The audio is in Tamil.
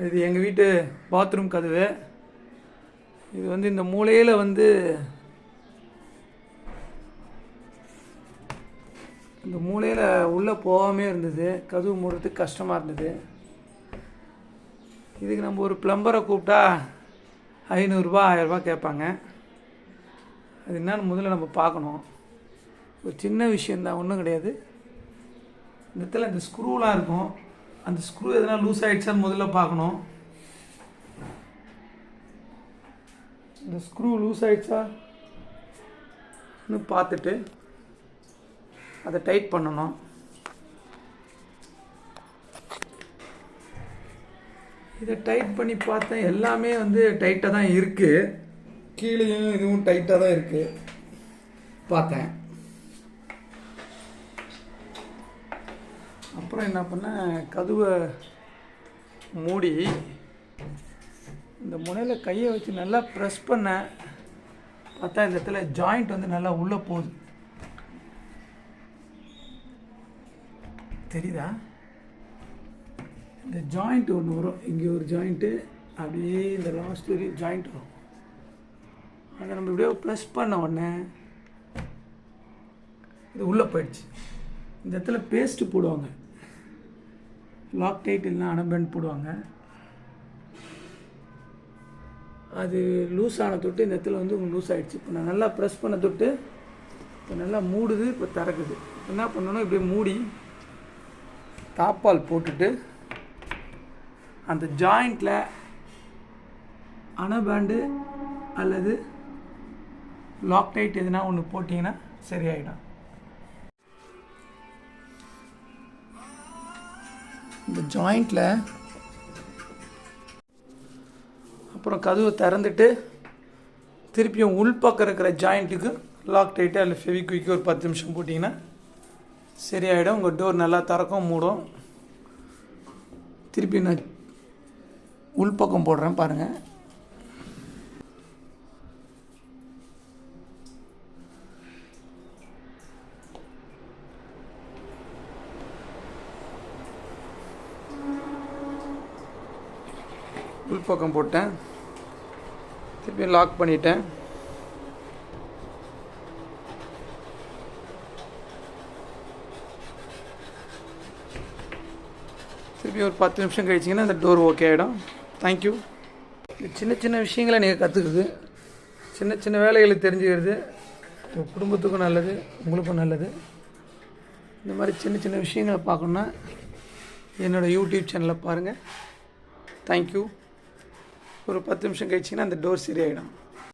இது எங்கள் வீட்டு பாத்ரூம் கதவு. இது வந்து இந்த மூலையில் வந்து இந்த மூலையில் உள்ளே போகாமே இருந்தது. கதவு மூடுறதுக்கு கஷ்டமாக இருந்தது. இதுக்கு நம்ம ஒரு ப்ளம்பரை கூப்பிட்டா 500 1000 கேட்பாங்க. அது என்னன்னு முதல்ல நம்ம பார்க்கணும். ஒரு சின்ன விஷயந்தான், ஒன்றும் கிடையாது. இந்த இடத்துல இந்த ஸ்க்ரூலாம் இருக்கும். அந்த ஸ்க்ரூ எதனா லூஸ் ஆகிடுச்சான்னு முதல்ல பார்க்கணும். இந்த ஸ்க்ரூ லூஸ் ஆகிடுச்சான்னு பார்த்துட்டு அதை டைட் பண்ணணும். இதை டைட் பண்ணி பார்த்தேன், எல்லாமே வந்து டைட்டாக தான் இருக்குது. கீழேயும் இதுவும் டைட்டாக தான் இருக்குது பார்த்தேன். அப்புறம் என்ன பண்ணேன், கதவை மூடி இந்த முனையில் கையை வச்சு நல்லா ப்ரெஸ் பண்ணேன். பார்த்தா இந்த இடத்துல ஜாயிண்ட் வந்து நல்லா உள்ளே போகுது. தெரியுதா? இந்த ஜாயிண்ட் ஒன்று வரும், இங்கே ஒரு ஜாயிண்ட்டு, அப்படியே இந்த லாஸ்ட் வரையும் ஜாயிண்ட் வரும். அதை நம்ம இப்படியே ப்ரெஸ் பண்ண உடனே இது உள்ளே போயிடுச்சு. இந்த இடத்துல பேஸ்ட்டு போடுவாங்க, லாக் டைட் இல்லைனா அனபெண்ட் போடுவாங்க. அது லூஸ் ஆன தொட்டு இந்த இடத்துல வந்து உங்களுக்கு லூஸ் ஆகிடுச்சு. இப்போ நான் நல்லா ப்ரெஸ் பண்ண தொட்டு இப்போ நல்லா மூடுது, இப்போ திறக்குது. என்ன பண்ணணும், இப்படியே மூடி தாப்பால் போட்டுட்டு அந்த ஜாயிண்டில் அனபேண்டு அல்லது லாக் டைட் எதுனா ஒன்று போட்டிங்கன்னா சரியாயிடும். இந்த ஜாயிண்டில் அப்புறம் கதவை திறந்துட்டு திருப்பியும் உள்பக்கம் இருக்கிற ஜாயிண்ட்டுக்கு லாக் டைட்டு அல்லது ஃபெவிக்விக்கு ஒரு 10 நிமிஷம் போட்டிங்கன்னா சரியாயிடும். உங்கள் டோர் நல்லா திறக்கும், மூடும். திருப்பி நான் உள்பக்கம் போடுறேன் பாருங்கள். உள்பக்கம் போட்டேன், திருப்பி லாக் பண்ணிட்டேன். திருப்பி ஒரு 10 நிமிஷம் கழிச்சிங்கன்னா இந்த டோர் ஓகே ஆகிடும். தேங்க்யூ. இந்த சின்ன சின்ன விஷயங்களை நீங்கள் கற்றுக்குது, சின்ன சின்ன வேலைகளை தெரிஞ்சுக்கிறது உங்கள் குடும்பத்துக்கும் நல்லது, உங்களுக்கும் நல்லது. இந்த மாதிரி சின்ன சின்ன விஷயங்களை பார்க்கணுன்னா என்னோடய யூடியூப் சேனலை பாருங்கள். தேங்க்யூ. ஒரு 10 நிமிஷம் கழிச்சிங்கன்னா அந்த டோர் சரியாயிடும்.